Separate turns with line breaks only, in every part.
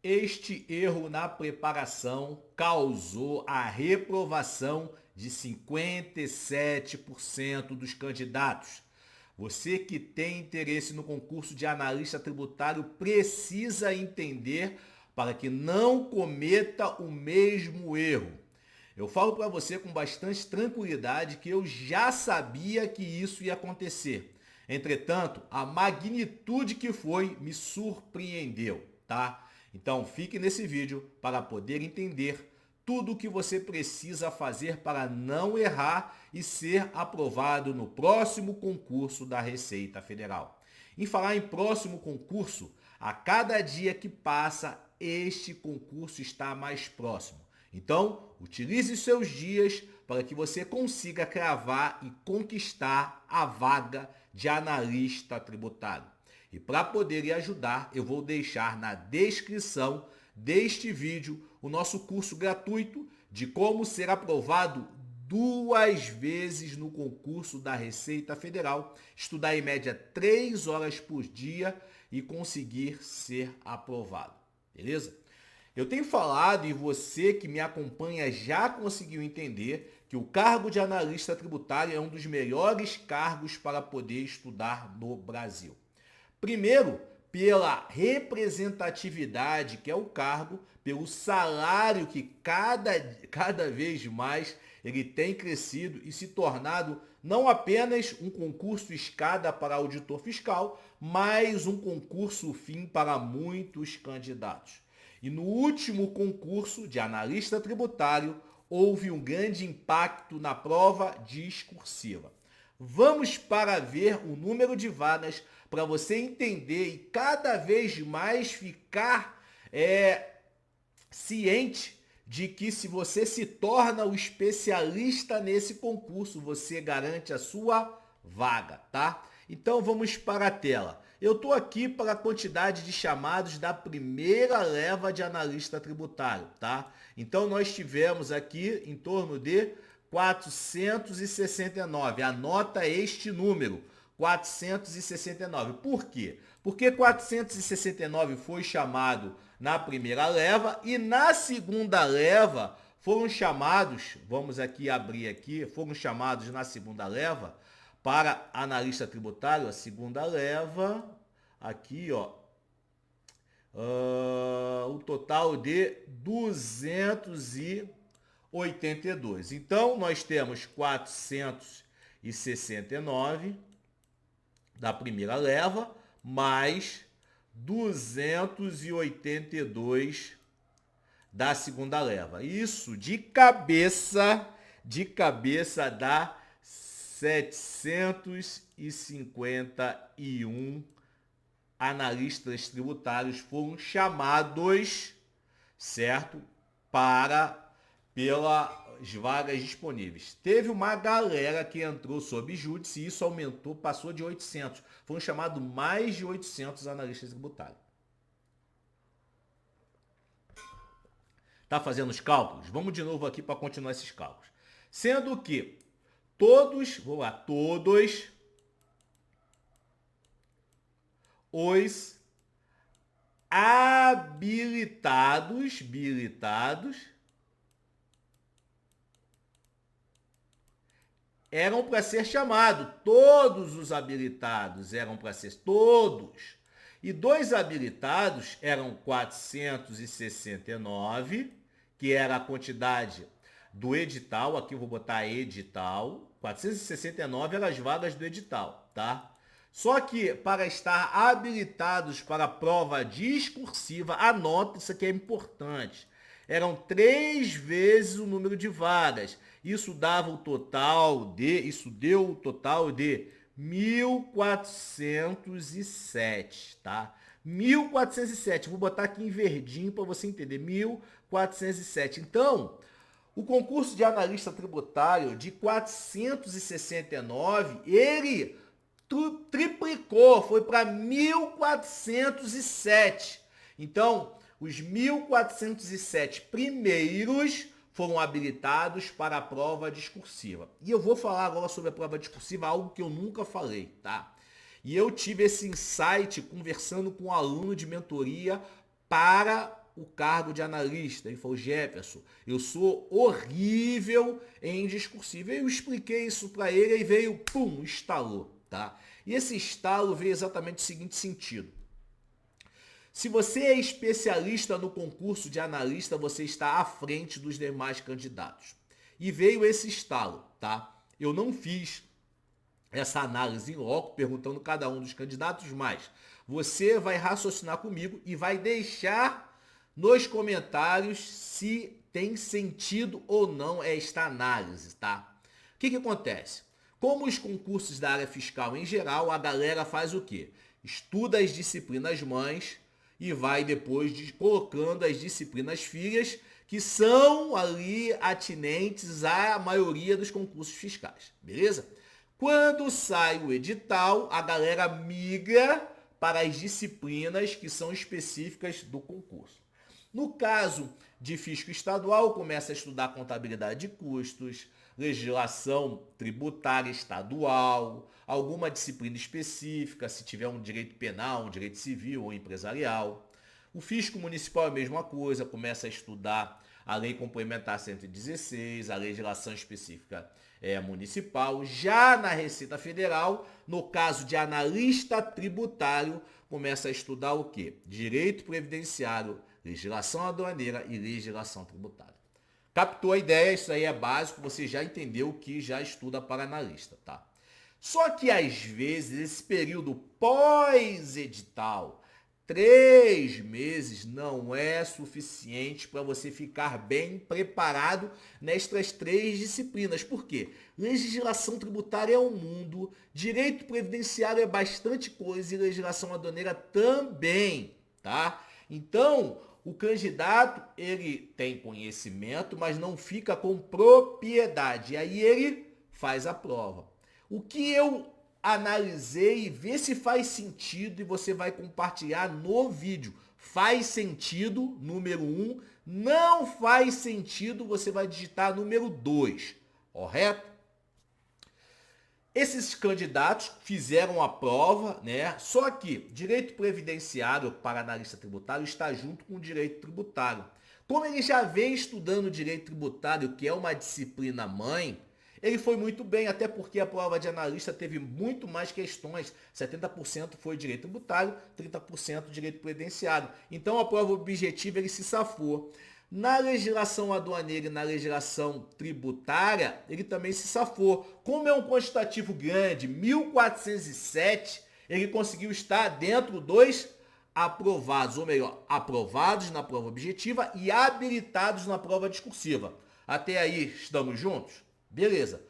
Este erro na preparação causou a reprovação de 57% dos candidatos. Você que tem interesse no concurso de analista tributário precisa entender para que não cometa o mesmo erro. Eu falo para você com bastante tranquilidade que eu já sabia que isso ia acontecer. Entretanto, a magnitude que foi me surpreendeu, tá? Então fique nesse vídeo para poder entender tudo o que você precisa fazer para não errar e ser aprovado no próximo concurso da Receita Federal. Em falar em próximo concurso, a cada dia que passa, este concurso está mais próximo. Então, utilize seus dias para que você consiga cravar e conquistar a vaga de analista tributário. E para poder lhe ajudar, eu vou deixar na descrição deste vídeo o nosso curso gratuito de como ser aprovado 2 vezes no concurso da Receita Federal, estudar em média 3 horas por dia e conseguir ser aprovado. Beleza? Eu tenho falado e você que me acompanha já conseguiu entender que o cargo de analista tributário é um dos melhores cargos para poder estudar no Brasil. Primeiro, pela representatividade que é o cargo, pelo salário que cada vez mais ele tem crescido e se tornado não apenas um concurso escada para auditor fiscal, mas um concurso fim para muitos candidatos. E no último concurso de analista tributário, houve um grande impacto na prova discursiva. Vamos para ver o número de vagas para você entender e cada vez mais ficar ciente de que se você se torna o especialista nesse concurso, você garante a sua vaga, tá? Então vamos para a tela. Eu estou aqui para a quantidade de chamados da primeira leva de analista tributário, tá? Então nós tivemos aqui em torno de 469. Anota este número, 469. Por quê? Porque 469 foi chamado na primeira leva e na segunda leva foram chamados, vamos aqui abrir aqui, foram chamados na segunda leva para analista tributário, a segunda leva, aqui ó, o total de 282. Então, nós temos 469 da primeira leva, mais 282 da segunda leva. Isso de cabeça dá 751 analistas tributários foram chamados, certo? Pelas vagas disponíveis. Teve uma galera que entrou sob júdice e isso aumentou, passou de 800. Foram chamados mais de 800 analistas tributários. Tá fazendo os cálculos? Vamos de novo aqui para continuar esses cálculos. Sendo que todos os habilitados eram para ser chamados. Todos os habilitados eram para ser todos. E dos habilitados eram 469, que era a quantidade do edital. Aqui eu vou botar edital. 469 eram as vagas do edital, tá? Só que para estar habilitados para a prova discursiva, anota, isso aqui é importante, eram 3 vezes o número de vagas. Isso deu o total de 1.407, tá? 1.407, vou botar aqui em verdinho para você entender, 1.407. Então, o concurso de analista tributário de 469, ele triplicou, foi para 1.407. Então, os 1.407 primeiros foram habilitados para a prova discursiva. E eu vou falar agora sobre a prova discursiva, algo que eu nunca falei, tá? E eu tive esse insight conversando com um aluno de mentoria para o cargo de analista. Ele falou, Jefferson, eu sou horrível em discursivo. Eu expliquei isso para ele e veio, pum, estalou, tá? E esse estalo veio exatamente o seguinte sentido. Se você é especialista no concurso de analista, você está à frente dos demais candidatos. E veio esse estalo, tá? Eu não fiz essa análise em loco, perguntando cada um dos candidatos, mas você vai raciocinar comigo e vai deixar nos comentários se tem sentido ou não esta análise, tá? O que acontece? Como os concursos da área fiscal em geral, a galera faz o quê? Estuda as disciplinas mães e vai depois colocando as disciplinas filhas, que são ali atinentes à maioria dos concursos fiscais, beleza? Quando sai o edital, a galera migra para as disciplinas que são específicas do concurso. No caso de fisco estadual, começa a estudar contabilidade de custos, legislação tributária estadual, alguma disciplina específica, se tiver um direito penal, um direito civil ou empresarial. O fisco municipal é a mesma coisa, começa a estudar a Lei Complementar 116, a legislação específica municipal. Já na Receita Federal, no caso de analista tributário, começa a estudar o quê? Direito previdenciário, legislação aduaneira e legislação tributária. Captou a ideia? Isso aí é básico, você já entendeu que já estuda para analista, tá? Só que às vezes esse período pós-edital, 3 meses, não é suficiente para você ficar bem preparado nestas 3 disciplinas. Por quê? Legislação tributária é um mundo, direito previdenciário é bastante coisa e legislação aduaneira também, tá? Então, o candidato, ele tem conhecimento, mas não fica com propriedade. E aí ele faz a prova. O que eu analisei e ver se faz sentido e você vai compartilhar no vídeo. Faz sentido, número 1. Não faz sentido, você vai digitar número 2. Correto? Esses candidatos fizeram a prova, né? Só que direito previdenciário para analista tributário está junto com o direito tributário. Como ele já vem estudando direito tributário, que é uma disciplina mãe, ele foi muito bem, até porque a prova de analista teve muito mais questões. 70% foi direito tributário, 30% direito previdenciário. Então a prova objetiva ele se safou. Na legislação aduaneira e na legislação tributária, ele também se safou. Como é um quantitativo grande, 1407, ele conseguiu estar dentro dos aprovados, ou melhor, aprovados na prova objetiva e habilitados na prova discursiva. Até aí, estamos juntos? Beleza.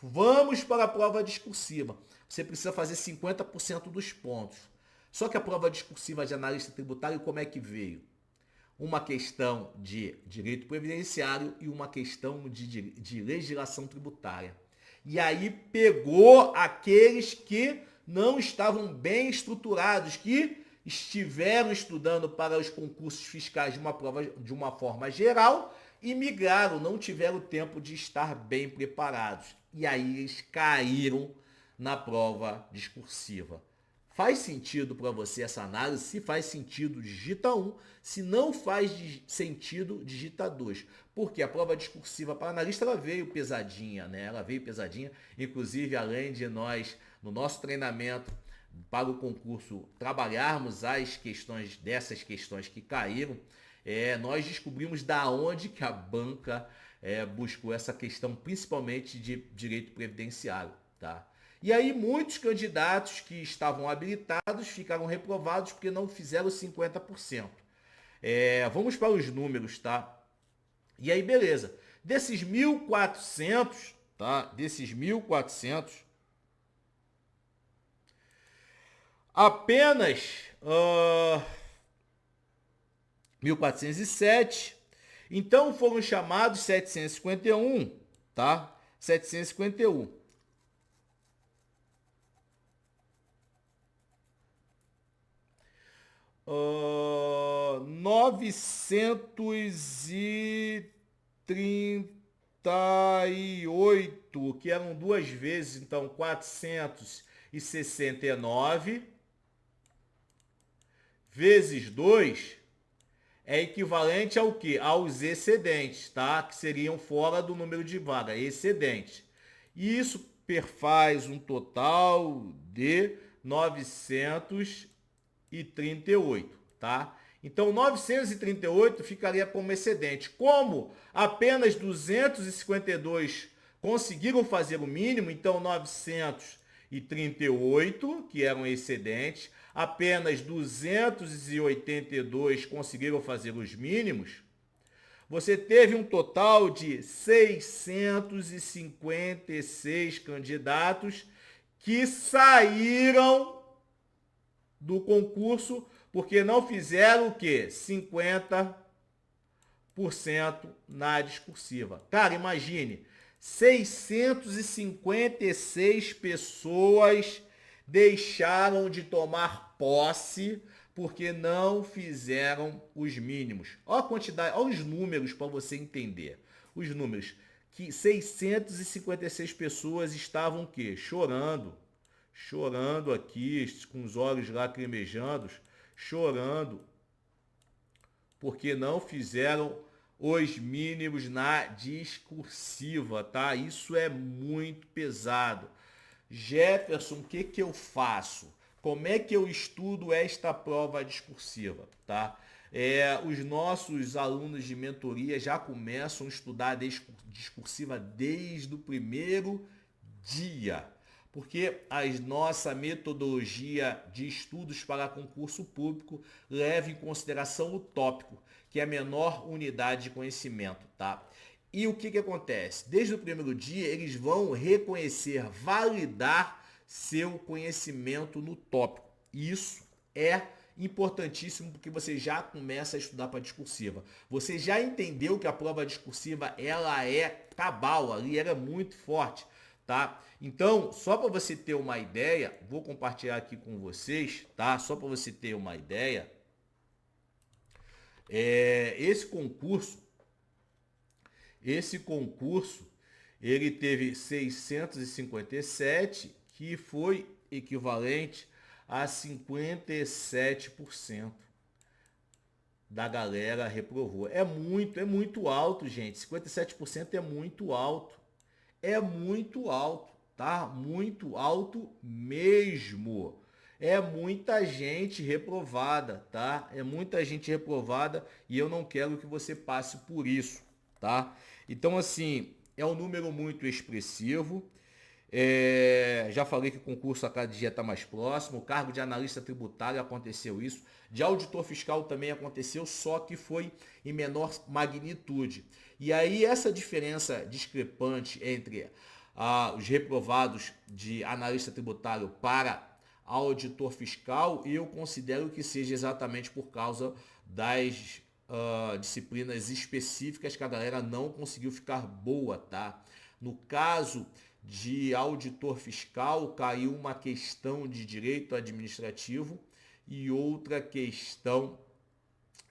Vamos para a prova discursiva. Você precisa fazer 50% dos pontos. Só que a prova discursiva de analista tributário, como é que veio? Uma questão de direito previdenciário e uma questão de legislação tributária. E aí pegou aqueles que não estavam bem estruturados, que estiveram estudando para os concursos fiscais de uma forma geral e migraram, não tiveram tempo de estar bem preparados. E aí eles caíram na prova discursiva. Faz sentido para você essa análise? Se faz sentido, digita 1. Se não faz sentido, digita 2. Porque a prova discursiva para analista ela veio pesadinha, né? Ela veio pesadinha. Inclusive, além de nós, no nosso treinamento para o concurso, trabalharmos as questões dessas questões que caíram, nós descobrimos da onde que a banca buscou essa questão, principalmente de direito previdenciário, tá? E aí muitos candidatos que estavam habilitados ficaram reprovados porque não fizeram 50%. Vamos para os números, tá? E aí, beleza. Desses 1.400, tá? Desses 1.400, apenas 1.407. Então foram chamados 751, tá? 751. 938, que eram 2 vezes, então 469, vezes 2, é equivalente ao quê? Aos excedentes, tá? Que seriam fora do número de vaga, excedentes. E isso perfaz um total de 938, tá? Então, 938 ficaria como excedente. Como apenas 252 conseguiram fazer o mínimo, então 938, que eram excedentes, apenas 282 conseguiram fazer os mínimos, você teve um total de 656 candidatos que saíram do concurso porque não fizeram o quê? 50% na discursiva. Cara, imagine, 656 pessoas deixaram de tomar posse porque não fizeram os mínimos. Olha a quantidade, olha os números para você entender. Os números que 656 pessoas estavam o quê? Chorando aqui, com os olhos lacrimejando, chorando, porque não fizeram os mínimos na discursiva, tá? Isso é muito pesado. Jefferson, o que eu faço? Como é que eu estudo esta prova discursiva, tá? Os nossos alunos de mentoria já começam a estudar a discursiva desde o primeiro dia, porque a nossa metodologia de estudos para concurso público leva em consideração o tópico, que é a menor unidade de conhecimento, tá? E o que acontece? Desde o primeiro dia, eles vão reconhecer, validar seu conhecimento no tópico. Isso é importantíssimo porque você já começa a estudar para a discursiva. Você já entendeu que a prova discursiva ela é cabal, ali ela é muito forte, tá? Então, só para você ter uma ideia, vou compartilhar aqui com vocês, tá? Só para você ter uma ideia, esse concurso, ele teve 657, que foi equivalente a 57% da galera reprovou. É muito alto, gente. 57% é muito alto. É muito alto, tá? Muito alto mesmo. É muita gente reprovada, tá? É muita gente reprovada e eu não quero que você passe por isso, tá? Então, assim, é um número muito expressivo. Já falei que o concurso a cada dia está mais próximo. O cargo de analista tributário aconteceu isso. De auditor fiscal também aconteceu, só que foi em menor magnitude. E aí essa diferença discrepante entre os reprovados de analista tributário para auditor fiscal, eu considero que seja exatamente por causa das disciplinas específicas que a galera não conseguiu ficar boa, tá? No caso de auditor fiscal, caiu uma questão de direito administrativo e outra questão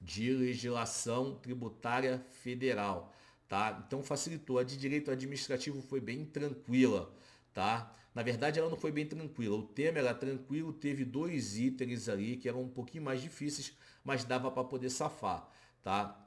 de legislação tributária federal, tá? Então facilitou. A de direito administrativo foi bem tranquila, tá? Na verdade, ela não foi bem tranquila. O tema era tranquilo, teve 2 itens ali que eram um pouquinho mais difíceis, mas dava para poder safar, tá?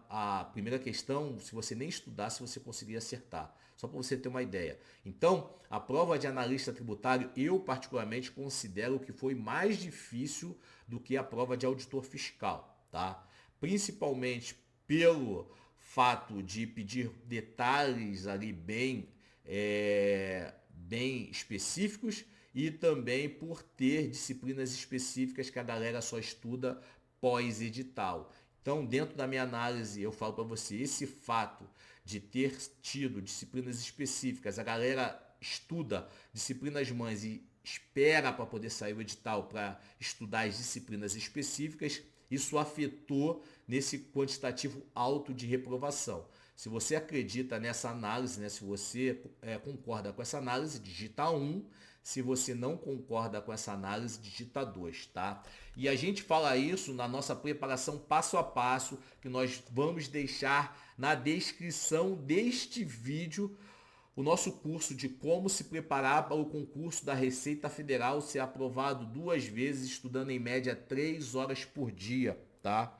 A primeira questão, se você nem estudasse, você conseguiria acertar. Só para você ter uma ideia. Então, a prova de analista tributário, eu particularmente considero que foi mais difícil do que a prova de auditor fiscal, tá? Principalmente pelo fato de pedir detalhes ali bem específicos e também por ter disciplinas específicas que a galera só estuda pós-edital. Então, dentro da minha análise, eu falo para você, esse fato de ter tido disciplinas específicas, a galera estuda disciplinas mães e espera para poder sair o edital para estudar as disciplinas específicas, isso afetou nesse quantitativo alto de reprovação. Se você acredita nessa análise, né, se você concorda com essa análise, digita 1. Se você não concorda com essa análise, digita 2, tá? E a gente fala isso na nossa preparação passo a passo, que nós vamos deixar na descrição deste vídeo o nosso curso de como se preparar para o concurso da Receita Federal, ser aprovado 2 vezes, estudando em média 3 horas por dia, tá?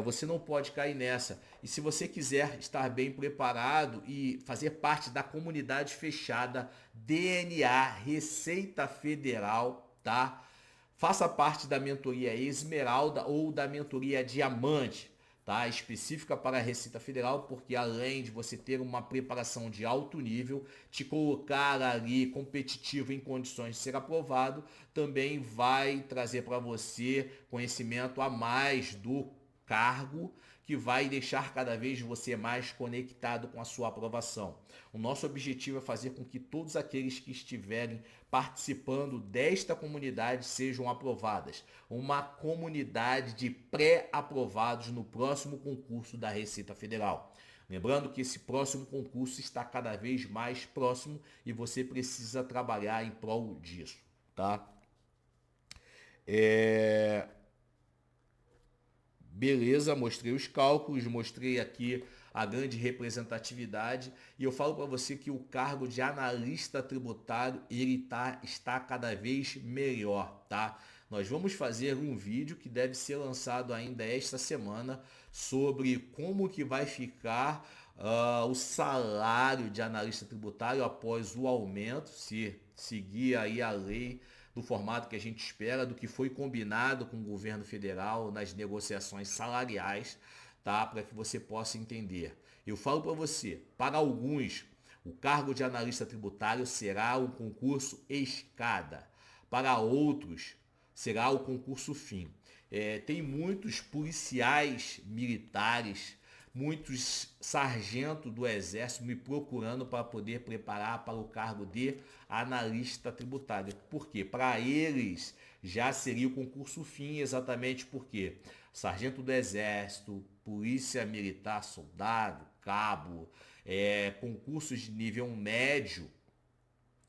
Você não pode cair nessa. E se você quiser estar bem preparado e fazer parte da comunidade fechada DNA Receita Federal, tá? Faça parte da mentoria Esmeralda ou da mentoria Diamante, tá? Específica para a Receita Federal, porque além de você ter uma preparação de alto nível, te colocar ali competitivo em condições de ser aprovado, também vai trazer para você conhecimento a mais do cargo que vai deixar cada vez você mais conectado com a sua aprovação. O nosso objetivo é fazer com que todos aqueles que estiverem participando desta comunidade sejam aprovadas. Uma comunidade de pré-aprovados no próximo concurso da Receita Federal. Lembrando que esse próximo concurso está cada vez mais próximo e você precisa trabalhar em prol disso, tá? Beleza, mostrei os cálculos, mostrei aqui a grande representatividade e eu falo para você que o cargo de analista tributário está cada vez melhor, tá? Nós vamos fazer um vídeo que deve ser lançado ainda esta semana sobre como que vai ficar o salário de analista tributário após o aumento, se seguir aí a lei do formato que a gente espera, do que foi combinado com o governo federal nas negociações salariais, tá? Para que você possa entender. Eu falo para você, para alguns, o cargo de analista tributário será um concurso escada. Para outros, será o concurso fim. Tem muitos policiais militares, muitos sargentos do Exército me procurando para poder preparar para o cargo de analista tributário. Por quê? Para eles já seria o concurso fim, exatamente porque sargento do Exército, polícia militar, soldado, cabo, concursos de nível médio,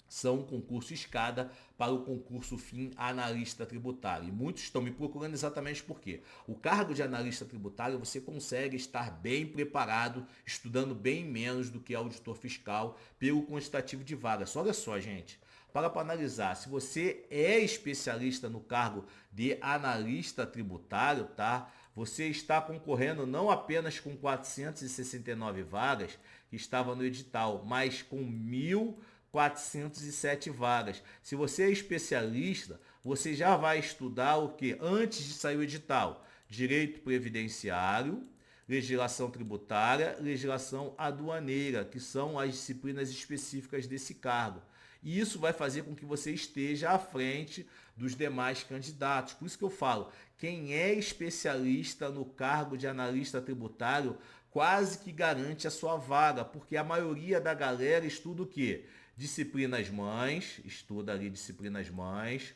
são um concurso escada para o concurso fim analista tributário. E muitos estão me procurando exatamente porque o cargo de analista tributário você consegue estar bem preparado, estudando bem menos do que auditor fiscal pelo quantitativo de vagas. Olha só, gente, para analisar, se você é especialista no cargo de analista tributário, tá? Você está concorrendo não apenas com 469 vagas que estava no edital, mas com 1.407 vagas. Se você é especialista, você já vai estudar o que? Antes de sair o edital, direito previdenciário, legislação tributária, legislação aduaneira, que são as disciplinas específicas desse cargo. E isso vai fazer com que você esteja à frente dos demais candidatos. Por isso que eu falo, quem é especialista no cargo de analista tributário quase que garante a sua vaga, porque a maioria da galera estuda o quê? Disciplinas mães, estuda ali disciplinas mães,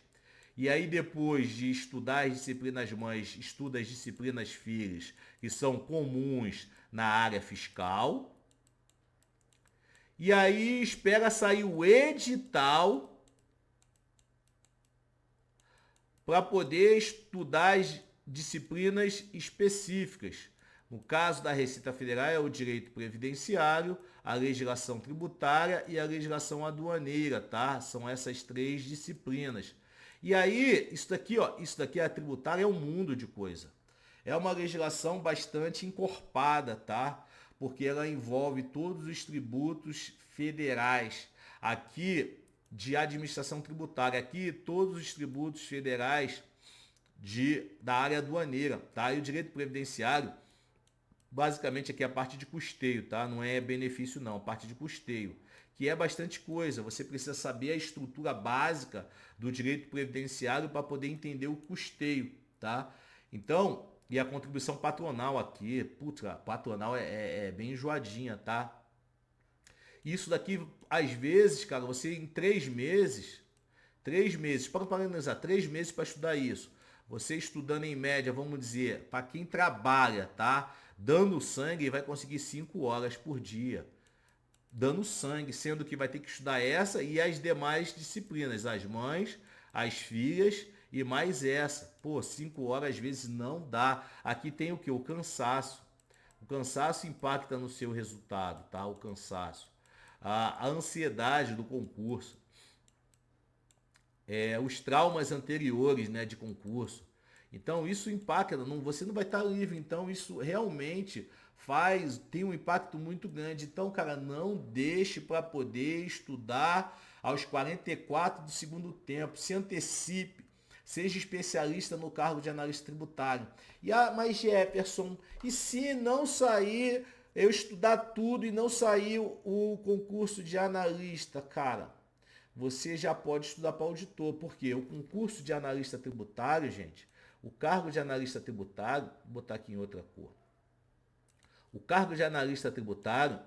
e aí depois de estudar as disciplinas mães, estuda as disciplinas filhas, que são comuns na área fiscal, e aí espera sair o edital para poder estudar as disciplinas específicas. No caso da Receita Federal é o direito previdenciário, a legislação tributária e a legislação aduaneira, tá? São essas três disciplinas. E aí, isso daqui a tributária é um mundo de coisa. É uma legislação bastante encorpada, tá? Porque ela envolve todos os tributos federais. Aqui de administração tributária, aqui todos os tributos federais da área aduaneira, tá? E o direito previdenciário basicamente aqui é a parte de custeio, tá? Não é benefício não, a parte de custeio, que é bastante coisa. Você precisa saber a estrutura básica do direito previdenciário para poder entender o custeio, tá? Então, e a contribuição patronal aqui, putz, a patronal é bem enjoadinha, tá? Isso daqui, às vezes, cara, você em 3 meses, para analisar, 3 meses para estudar isso. Você estudando em média, vamos dizer, para quem trabalha, tá? Dando sangue, vai conseguir 5 horas por dia. Dando sangue, sendo que vai ter que estudar essa e as demais disciplinas, as mães, as filhas e mais essa. Pô, 5 horas às vezes não dá. Aqui tem o que? O cansaço. O cansaço impacta no seu resultado, tá? O cansaço. A ansiedade do concurso, os traumas anteriores, né, de concurso. Então isso impacta, você não vai estar livre, então isso realmente tem um impacto muito grande. Então, cara, não deixe para poder estudar aos 44 do segundo tempo, se antecipe, seja especialista no cargo de analista tributário. Mas Jefferson, e se não sair, eu estudar tudo e não sair o concurso de analista, cara? Você já pode estudar para auditor, porque o concurso de analista tributário, gente, o cargo de analista tributário, vou botar aqui em outra cor. O cargo de analista tributário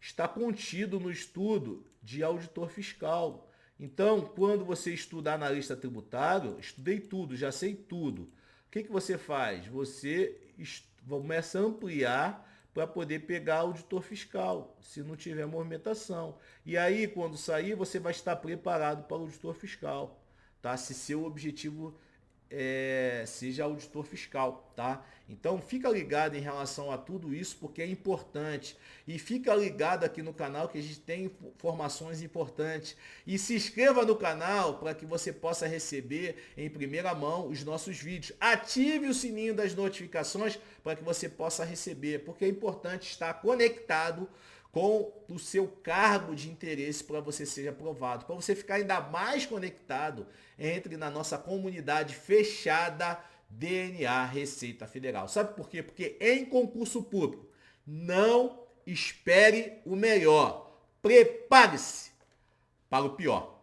está contido no estudo de auditor fiscal. Então, quando você estuda analista tributário, estudei tudo, já sei tudo. O que você faz? Você começa a ampliar para poder pegar auditor fiscal, se não tiver movimentação. E aí, quando sair, você vai estar preparado para o auditor fiscal, tá? Se seu objetivo seja auditor fiscal, tá? Então fica ligado em relação a tudo isso, porque é importante. E fica ligado aqui no canal que a gente tem informações importantes. E se inscreva no canal para que você possa receber em primeira mão os nossos vídeos. Ative o sininho das notificações para que você possa receber, porque é importante estar conectado com o seu cargo de interesse para você ser aprovado. Para você ficar ainda mais conectado, entre na nossa comunidade fechada DNA Receita Federal. Sabe por quê? Porque em concurso público, não espere o melhor. Prepare-se para o pior.